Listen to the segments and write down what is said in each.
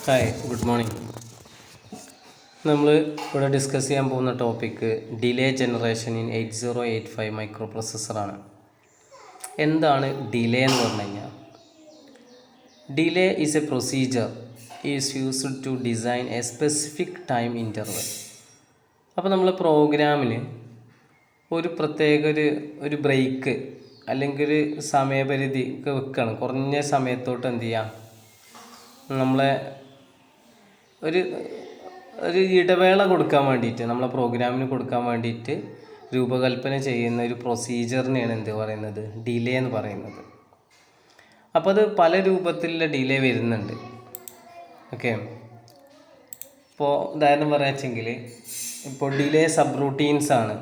Hi, good morning. നമ്മൾ ഇവിടെ discuss ചെയ്യാൻ പോകുന്ന topic delay generation in 8085 micro പ്രോസസ്സറാണ്. എന്താണ് ഡിലേ എന്ന് പറഞ്ഞു കഴിഞ്ഞാൽ? Delay is a procedure is used to design a specific time interval. അപ്പോൾ നമ്മൾ പ്രോഗ്രാമിൽ ഒരു പ്രത്യേക ഒരു ബ്രേക്ക് അല്ലെങ്കിൽ ഒരു സമയപരിധി ഒക്കെ വെക്കുകയാണ്. കുറഞ്ഞ സമയത്തോട്ട് എന്ത് ചെയ്യാം, നമ്മളെ ഒരു ഇടവേള കൊടുക്കാൻ വേണ്ടിയിട്ട്, നമ്മളെ പ്രോഗ്രാമിന് കൊടുക്കാൻ വേണ്ടിയിട്ട് രൂപകൽപ്പന ചെയ്യുന്ന ഒരു പ്രൊസീജിയറിനെയാണ് എന്ത് പറയുന്നത്, ഡിലേ എന്ന് പറയുന്നത്. അപ്പോൾ അത് പല രൂപത്തിലുള്ള ഡിലേ വരുന്നുണ്ട്. ഓക്കെ, ഇപ്പോൾ ഉദാഹരണം പറയാച്ചെങ്കിൽ, ഇപ്പോൾ ഡിലേ സബ് റൂട്ടീൻസ് ആണ്.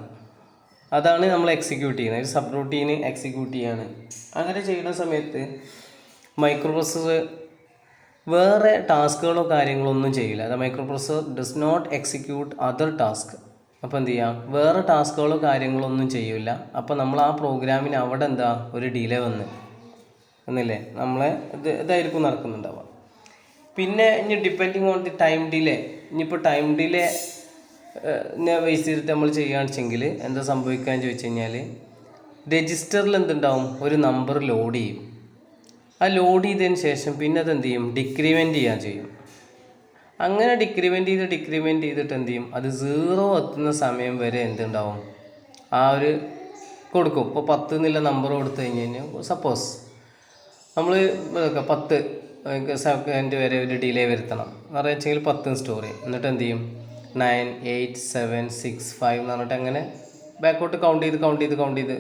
അതാണ് നമ്മൾ എക്സിക്യൂട്ട് ചെയ്യുന്നത്. ഒരു സബ് റൂട്ടീന് എക്സിക്യൂട്ട് ചെയ്യാണ്. അങ്ങനെ ചെയ്യുന്ന സമയത്ത് മൈക്രോ പ്രോസസ്സർ വേറെ ടാസ്കുകളോ കാര്യങ്ങളോ ഒന്നും ചെയ്യില്ല. അത് microprocessor does not execute other task. അപ്പോൾ എന്ത് ചെയ്യാം, വേറെ ടാസ്കുകളോ കാര്യങ്ങളോ ഒന്നും ചെയ്യില്ല. അപ്പോൾ നമ്മൾ ആ പ്രോഗ്രാമിന് അവിടെ എന്താ ഒരു ഡിലേ എന്നില്ലേ, നമ്മളെ ഇതായിരിക്കും നടക്കുന്നുണ്ടാവുക. പിന്നെ ഇനി depending on the time delay, ഇനിയിപ്പോൾ ടൈം ഡിലേ ബേസ് ചെയ്തിട്ട് നമ്മൾ ചെയ്യുകയാണെന്ന് വെച്ചെങ്കിൽ എന്താ സംഭവിക്കുകയെന്ന് ചോദിച്ചു കഴിഞ്ഞാൽ, രജിസ്റ്ററിൽ എന്തുണ്ടാവും, ഒരു നമ്പർ ലോഡ് ചെയ്യും. ആ ലോഡ് ചെയ്തതിന് ശേഷം പിന്നെ അതെന്ത് ചെയ്യും, ഡിക്രിമെൻറ്റ് ചെയ്യാൻ ചെയ്യും. അങ്ങനെ ഡിക്രിമെൻറ്റ് ചെയ്തിട്ട് എന്ത് ചെയ്യും, അത് 0 എത്തുന്ന സമയം വരെ എന്തുണ്ടാവും, ആ ഒരു കൊടുക്കും. ഇപ്പോൾ 10 എന്നുള്ള നമ്പർ കൊടുത്തു കഴിഞ്ഞ് കഴിഞ്ഞാൽ, സപ്പോസ് നമ്മൾ 10 സെക്കൻഡ് വരെ ഒരു ഡിലേ വരുത്തണം എന്ന് പറയുക 10 സ്റ്റോർ ചെയ്യും. എന്നിട്ട് എന്ത് ചെയ്യും, 9, 8, 7, 6, 5 എന്ന് പറഞ്ഞിട്ട് അങ്ങനെ ബാക്കോട്ട് കൗണ്ട് ചെയ്ത്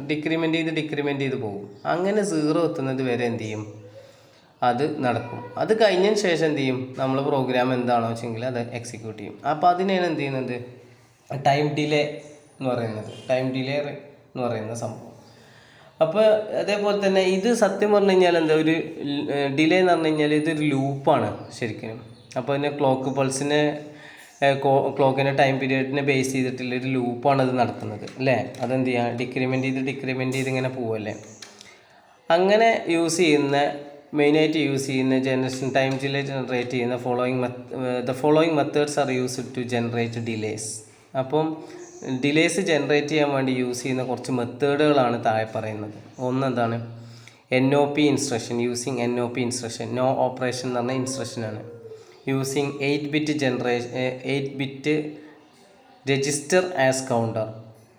ഡിക്രിമെൻറ്റ് ചെയ്ത് പോകും. അങ്ങനെ 0 എത്തുന്നത് വരെ എന്ത് ചെയ്യും, അത് നടക്കും. അത് കഴിഞ്ഞതിന് ശേഷം എന്ത് ചെയ്യും, നമ്മൾ പ്രോഗ്രാം എന്താണോ വെച്ചെങ്കിൽ അത് എക്സിക്യൂട്ട് ചെയ്യും. അപ്പോൾ അതിനെയാണ് എന്ത് ചെയ്യുന്നത്, ടൈം ഡിലേ എന്ന് പറയുന്ന സംഭവം. അപ്പോൾ അതേപോലെ തന്നെ ഇത് സത്യം പറഞ്ഞു കഴിഞ്ഞാൽ എന്താ, ഒരു ഡിലേ എന്ന് പറഞ്ഞു കഴിഞ്ഞാൽ ഇതൊരു ലൂപ്പാണ് ശരിക്കും. അപ്പോൾ അതിൻ്റെ ക്ലോക്കിൻ്റെ ടൈം പീരിയഡിനെ ബേസ് ചെയ്തിട്ടുള്ളൊരു ലൂപ്പാണ് അത് നടത്തുന്നത് അല്ലേ. അതെന്ത് ചെയ്യുക, ഡിക്രിമെൻറ്റ് ചെയ്ത് ഇങ്ങനെ പോവല്ലേ. അങ്ങനെ മെയിനായിട്ട് യൂസ് ചെയ്യുന്ന ജനറേഷൻ ടൈം ഡിലേ ജനറേറ്റ് ചെയ്യുന്ന following methods are used to generate delays. അപ്പം ഡിലേസ് ജനറേറ്റ് ചെയ്യാൻ വേണ്ടി യൂസ് ചെയ്യുന്ന കുറച്ച് മെത്തേഡുകളാണ് താഴെ പറയുന്നത്. ഒന്നെന്താണ്, NOP instruction. Using NOP instruction, no operation എന്ന് പറഞ്ഞ ഇൻസ്ട്രക്ഷനാണ്. Using 8-bit register as counter.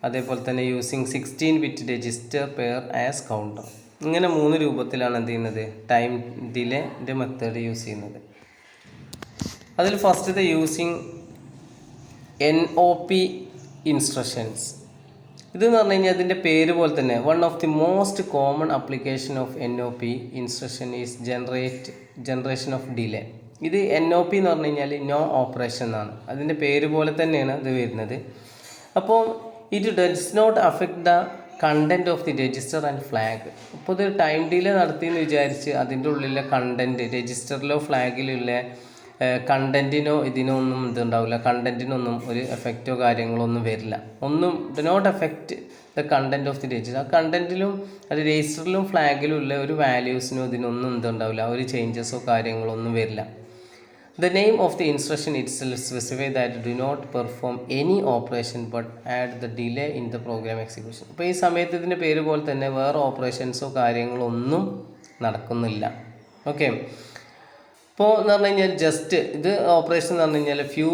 അതേപോലെ തന്നെ using 16-bit register pair as counter. ഇങ്ങനെ 3 രൂപത്തിലാണ് എന്ത് ചെയ്യുന്നത്, ടൈം ഡിലേൻ്റെ മെത്തേഡ് യൂസ് ചെയ്യുന്നത്. അതിൽ ഫസ്റ്റത്തെ യൂസിങ് NOP ഇൻസ്ട്രക്ഷൻസ്. ഇതെന്ന് പറഞ്ഞു കഴിഞ്ഞാൽ അതിൻ്റെ പേര് പോലെ തന്നെ one of the most common application of NOP instruction is generation of delay. ഇത് NOP എന്ന് പറഞ്ഞു കഴിഞ്ഞാൽ നോ ഓപ്പറേഷൻ എന്നാണ്. അതിൻ്റെ പേര് പോലെ തന്നെയാണ് ഇത് വരുന്നത്. അപ്പോൾ it does not affect the content of the register and flag. ഇപ്പോൾ ഇത് ടൈം ഡിലേ നടത്തിയെന്ന് വിചാരിച്ച് അതിൻ്റെ ഉള്ളിലെ കണ്ടൻറ്റ്, രജിസ്റ്ററിലോ ഫ്ലാഗിലുള്ള കണ്ടൻറ്റിനോ ഇതിനൊന്നും ഇതുണ്ടാവില്ല. കണ്ടൻറ്റിനൊന്നും ഒരു എഫക്റ്റോ കാര്യങ്ങളോ ഒന്നും വരില്ല. Do not effect the content of the register. ആ കണ്ടൻറ്റിലും അത് രജിസ്റ്ററിലും ഫ്ലാഗിലും ഉള്ള ഒരു വാല്യൂസിനോ ഇതിനൊന്നും എന്തുണ്ടാവില്ല, ഒരു ചേഞ്ചസോ കാര്യങ്ങളോ ഒന്നും വരില്ല. The name of the instruction itself specifies that do not perform any operation but add the delay in the program execution. അപ്പോൾ ഈ സമയത്ത് ഇതിൻ്റെ പേര് പോലെ തന്നെ വേറെ ഓപ്പറേഷൻസോ കാര്യങ്ങളോ ഒന്നും നടക്കുന്നില്ല. ഓക്കെ, ഇപ്പോൾ എന്ന് പറഞ്ഞു കഴിഞ്ഞാൽ ജസ്റ്റ് ഇത് ഓപ്പറേഷൻ എന്ന് പറഞ്ഞു കഴിഞ്ഞാൽ ഫ്യൂ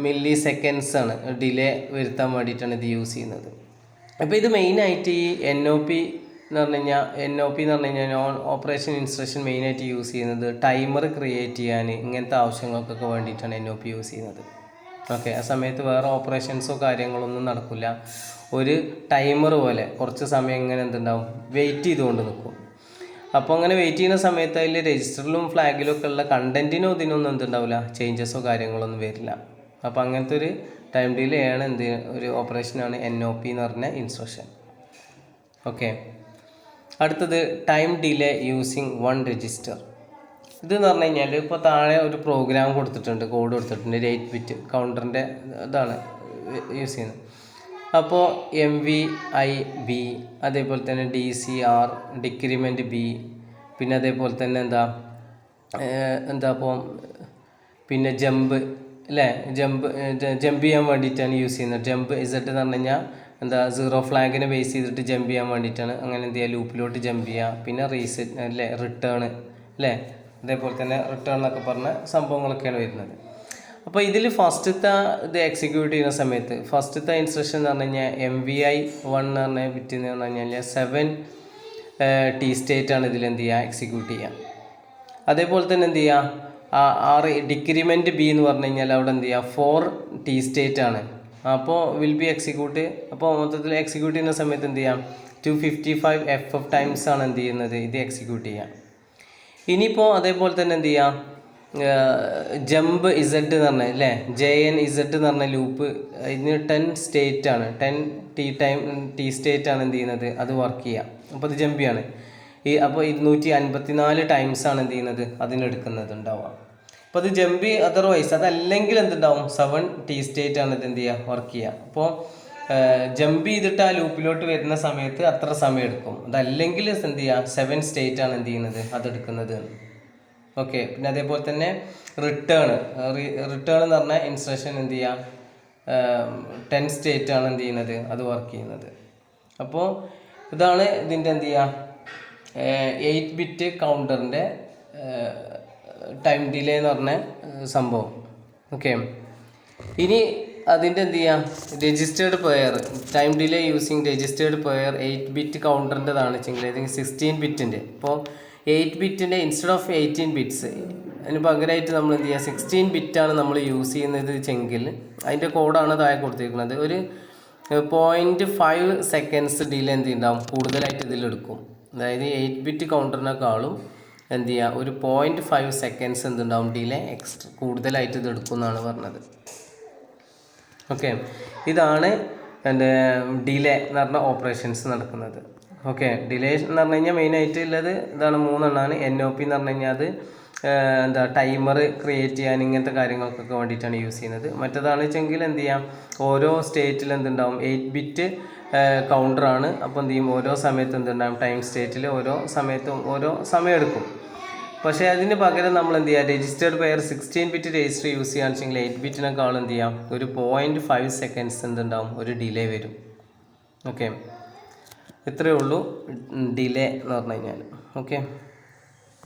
മില്ലി സെക്കൻഡ്സ് ആണ് ഡിലേ വരുത്താൻ വേണ്ടിയിട്ടാണ് ഇത് യൂസ് ചെയ്യുന്നത്. അപ്പോൾ ഇത് മെയിനായിട്ട് ഈ NOP എന്ന് പറഞ്ഞു കഴിഞ്ഞാൽ നോൺ ഓപ്പറേഷൻ ഇൻസ്ട്രക്ഷൻ മെയിനായിട്ട് യൂസ് ചെയ്യുന്നത് ടൈമർ ക്രിയേറ്റ് ചെയ്യാൻ, ഇങ്ങനത്തെ ആവശ്യങ്ങൾക്കൊക്കെ വേണ്ടിയിട്ടാണ് NOP യൂസ് ചെയ്യുന്നത്. ഓക്കെ, ആ സമയത്ത് വേറെ ഓപ്പറേഷൻസോ കാര്യങ്ങളൊന്നും നടക്കില്ല. ഒരു ടൈമർ പോലെ കുറച്ച് സമയം ഇങ്ങനെ എന്തുണ്ടാവും, വെയിറ്റ് ചെയ്തുകൊണ്ട് നിൽക്കും. അപ്പോൾ അങ്ങനെ വെയിറ്റ് ചെയ്യുന്ന സമയത്ത് അതിൽ രജിസ്റ്ററിലും ഫ്ലാഗിലും ഒക്കെ ഉള്ള കണ്ടൻറ്റിനോ ഇതിനൊന്നും എന്തുണ്ടാവില്ല, ചേഞ്ചസോ കാര്യങ്ങളൊന്നും വരില്ല. അപ്പോൾ അങ്ങനത്തെ ഒരു ടൈം ഡിലേ ആണ് ഒരു ഓപ്പറേഷനാണ് NOP എന്ന് പറഞ്ഞ ഇൻസ്ട്രക്ഷൻ. ഓക്കെ, അടുത്തത് ടൈം ഡിലേ യൂസിങ് 1 രജിസ്റ്റർ. ഇതെന്ന് പറഞ്ഞു കഴിഞ്ഞാൽ ഇപ്പോൾ താഴെ ഒരു പ്രോഗ്രാം കൊടുത്തിട്ടുണ്ട്, കോഡ് കൊടുത്തിട്ടുണ്ട്, 8-bit കൗണ്ടറിൻ്റെ ഇതാണ് യൂസ് ചെയ്യുന്നത്. അപ്പോൾ MVIB, അതേപോലെ തന്നെ DCR ഡിക്രിമെൻറ്റ് B, പിന്നെ അതേപോലെ തന്നെ എന്താ അപ്പോൾ പിന്നെ ജമ്പ് അല്ലേ, ജമ്പ് ചെയ്യാൻ വേണ്ടിയിട്ടാണ് യൂസ് ചെയ്യുന്നത്. ജമ്പ് ഇസഡ് എന്ന് പറഞ്ഞു കഴിഞ്ഞാൽ എന്താ സീറോ ഫ്ലാഗിനെ ബേസ് ചെയ്തിട്ട് ജമ്പ് ചെയ്യാൻ വേണ്ടിയിട്ടാണ്. അങ്ങനെ എന്ത് ചെയ്യുക, ലൂപ്പിലോട്ട് ജമ്പ് ചെയ്യുക. പിന്നെ റീസെറ്റ് അല്ലേ, റിട്ടേൺ അല്ലേ, അതേപോലെ തന്നെ റിട്ടേൺ എന്നൊക്കെ പറഞ്ഞ സംഭവങ്ങളൊക്കെയാണ് വരുന്നത്. അപ്പോൾ ഇതിൽ ഫസ്റ്റത്തെ ഇത് എക്സിക്യൂട്ട് ചെയ്യുന്ന സമയത്ത് ഫസ്റ്റത്തെ ഇൻസ്ട്രക്ഷൻ എന്ന് പറഞ്ഞു കഴിഞ്ഞാൽ MVI1 എന്ന് പറഞ്ഞ ബിറ്റ് എന്ന് പറഞ്ഞു കഴിഞ്ഞാൽ 7 T സ്റ്റേറ്റ് ആണ് ഇതിൽ എന്ത് ചെയ്യുക, എക്സിക്യൂട്ട് ചെയ്യുക. അതേപോലെ തന്നെ എന്ത് ചെയ്യുക, ഡിക്രിമെൻറ്റ് B എന്ന് പറഞ്ഞു കഴിഞ്ഞാൽ അവിടെ എന്ത് ചെയ്യുക 4 T സ്റ്റേറ്റ് ആണ്. അപ്പോൾ വിൽ ബി എക്സിക്യൂട്ട്. അപ്പോൾ മൊത്തത്തിൽ എക്സിക്യൂട്ട് ചെയ്യുന്ന സമയത്ത് എന്ത് ചെയ്യാം 255 FF ടൈംസ് ആണ് എന്ത് ചെയ്യുന്നത്, ഇത് എക്സിക്യൂട്ട് ചെയ്യുക. ഇനിയിപ്പോൾ അതേപോലെ തന്നെ എന്ത് ചെയ്യാം, ജമ്പ് ഇസഡ് എന്ന് പറഞ്ഞാൽ അല്ലേ, JNZ എന്ന് പറഞ്ഞ ലൂപ്പ്, ഇതിന് 10 സ്റ്റേറ്റ് ആണ്, 10 T സ്റ്റേറ്റ് ആണ് എന്ത് ചെയ്യുന്നത്, അത് വർക്ക് ചെയ്യുക. അപ്പോൾ അത് ജമ്പ് ചെയ്യാണ്. അപ്പോൾ 254 ടൈംസ് ആണ് എന്ത് ചെയ്യുന്നത്, അതിനെടുക്കുന്നത് ഉണ്ടാവുക. അപ്പോൾ അത് ജമ്പ് അതർവൈസ് അതല്ലെങ്കിൽ എന്തുണ്ടാവും 7 T സ്റ്റേറ്റ് ആണ് ഇത് എന്ത് ചെയ്യുക, വർക്ക് ചെയ്യുക. അപ്പോൾ ജമ്പ് ചെയ്തിട്ട് ആ ലൂപ്പിലോട്ട് വരുന്ന സമയത്ത് അത്ര സമയം എടുക്കും. അതല്ലെങ്കിൽ എന്ത് ചെയ്യുക 7 സ്റ്റേറ്റ് ആണ് എന്ത് ചെയ്യുന്നത്, അതെടുക്കുന്നത്. ഓക്കെ. പിന്നെ അതേപോലെ തന്നെ റിട്ടേൺ എന്ന് പറഞ്ഞ ഇൻസ്ട്രക്ഷൻ എന്ത് ചെയ്യുക 10 സ്റ്റേറ്റ് ആണ് എന്ത് ചെയ്യുന്നത്, അത് വർക്ക് ചെയ്യുന്നത്. അപ്പോൾ ഇതാണ് ഇതിൻ്റെ എന്ത് ചെയ്യുക 8 ബിറ്റ് കൗണ്ടറിൻ്റെ ടൈം ഡിലേ എന്ന് പറഞ്ഞ സംഭവം. ഓക്കെ. ഇനി അതിൻ്റെ എന്ത് ചെയ്യുക registered pair, time delay using registered pair 8 bit കൗണ്ടറിൻ്റെതാണ് വെച്ചെങ്കിൽ ഏതെങ്കിലും 16 ബിറ്റിൻ്റെ. ഇപ്പോൾ 8 ബിറ്റിൻ്റെ ഇൻസ്റ്റെഡ് ഓഫ് 18 ബിറ്റ്സ് അതിന് പകരമായിട്ട് നമ്മൾ എന്ത് ചെയ്യുക 16 ബിറ്റാണ് നമ്മൾ യൂസ് ചെയ്യുന്നത് വെച്ചെങ്കിൽ അതിൻ്റെ കോഡാണ് താഴെ കൊടുത്തിരിക്കുന്നത്. ഒരു 0.5 സെക്കൻഡ്സ് ഡിലേ എന്ത് ഉണ്ടാവും കൂടുതലായിട്ട് ഇതിലെടുക്കും. അതായത് 8 ബിറ്റ് കൗണ്ടറിനേക്കാളും എന്ത് ചെയ്യുക ഒരു 0.5 സെക്കൻഡ്സ് എന്തുണ്ടാവും ഡിലേ എക്സ്ട്രാ കൂടുതലായിട്ട് ഇത് എടുക്കും എന്നാണ് പറഞ്ഞത്. ഓക്കെ. ഇതാണ് എൻ്റെ ഡിലേ എന്ന് പറഞ്ഞ ഓപ്പറേഷൻസ് നടക്കുന്നത്. ഓക്കെ. ഡിലേ എന്ന് പറഞ്ഞു കഴിഞ്ഞാൽ മെയിനായിട്ട് ഉള്ളത് ഇതാണ് 3 എണ്ണമാണ്. NOP എന്ന് പറഞ്ഞു കഴിഞ്ഞാൽ അത് എന്താ ടൈമർ ക്രിയേറ്റ് ചെയ്യാൻ ഇങ്ങനത്തെ കാര്യങ്ങൾക്കൊക്കെ വേണ്ടിയിട്ടാണ് യൂസ് ചെയ്യുന്നത്. മറ്റേതാണ് വെച്ചെങ്കിൽ എന്ത് ചെയ്യാം ഓരോ സ്റ്റേറ്റിൽ എന്തുണ്ടാവും 8 ബിറ്റ് കൗണ്ടറാണ്. അപ്പോൾ എന്ത് ചെയ്യും ഓരോ സമയത്തും എന്തുണ്ടാവും ടൈം സ്റ്റേറ്റിൽ ഓരോ സമയത്തും ഓരോ സമയം എടുക്കും. പക്ഷേ അതിന് പകരം നമ്മൾ എന്ത് ചെയ്യുക registered pair 16 bit register use ചെയ്യുകയാണെന്ന് വെച്ചെങ്കിൽ 8 ബിറ്റിനേക്കാൾ എന്ത് ചെയ്യാം ഒരു 0.5 സെക്കൻഡ്സ് എന്തുണ്ടാവും ഒരു ഡിലേ വരും. ഓക്കെ. ഇത്രയേ ഉള്ളൂ ഡിലേ എന്ന് പറഞ്ഞു കഴിഞ്ഞാൽ. ഓക്കെ.